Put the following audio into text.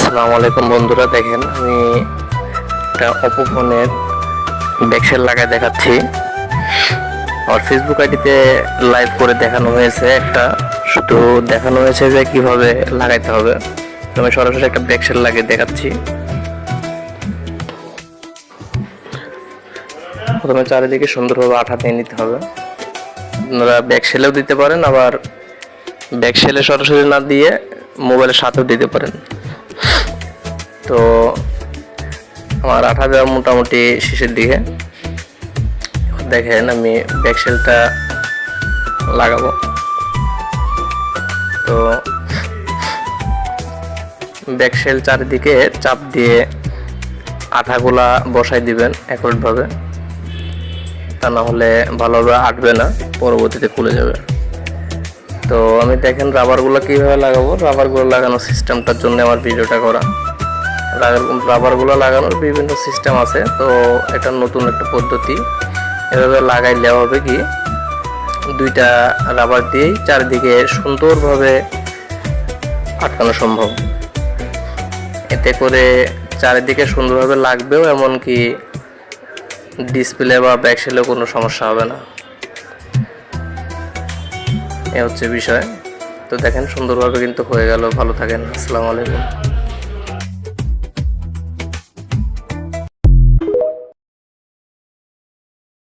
আসসালামু আলাইকুম বন্ধুরা, দেখেন আমি একটা অপো ফোনের ব্যাকসেল লাগায় দেখাচ্ছি। আর ফেসবুক আইডিতে লাইভ করে দেখানো হয়েছে, শুধু দেখানো হয়েছে যে কিভাবে লাগাইতে হবে। তো আমি সরাসরি একটা ব্যাকসেল লাগিয়ে দেখাচ্ছি। প্রথমে চারিদিকে সুন্দরভাবে আঠা দিয়ে নিতে হবে। আপনারা ব্যাকসেলেও দিতে পারেন, আবার ব্যাকসেলে সরাসরি না দিয়ে মোবাইলের সাথেও দিতে পারেন। তো আমার আঠা দেওয়া মোটামুটি শেষের দিকে। দেখেন আমি ব্যাকসেলটা লাগাবো। তো ব্যাকসেল চারিদিকে চাপ দিয়ে আঠাগুলা বসাই দিবেন একটভাবে, তা না হলে ভালোভাবে আটবে না, পরবর্তীতে খুলে যাবে। তো আমি দেখেন রাবারগুলো কীভাবে লাগাবো, রাবারগুলো লাগানোর সিস্টেমটার জন্য আমার ভিডিওটা করা। রাবারগুলো লাগানোর বিভিন্ন সিস্টেম আছে, তো এটা নতুন একটা পদ্ধতি। এভাবে লাগাইলে হবে কি, দুইটা রাবার দিয়েই চারিদিকে সুন্দরভাবে আটকানো সম্ভব। এতে করে চারিদিকে সুন্দরভাবে লাগবেও, এমনকি ডিসপ্লে বা ব্যাকসেলেও কোনো সমস্যা হবে না। এ হচ্ছে বিষয়। তো দেখেন সুন্দরভাবে কিন্তু হয়ে গেল। ভালো থাকেন। আসসালামু আলাইকুম।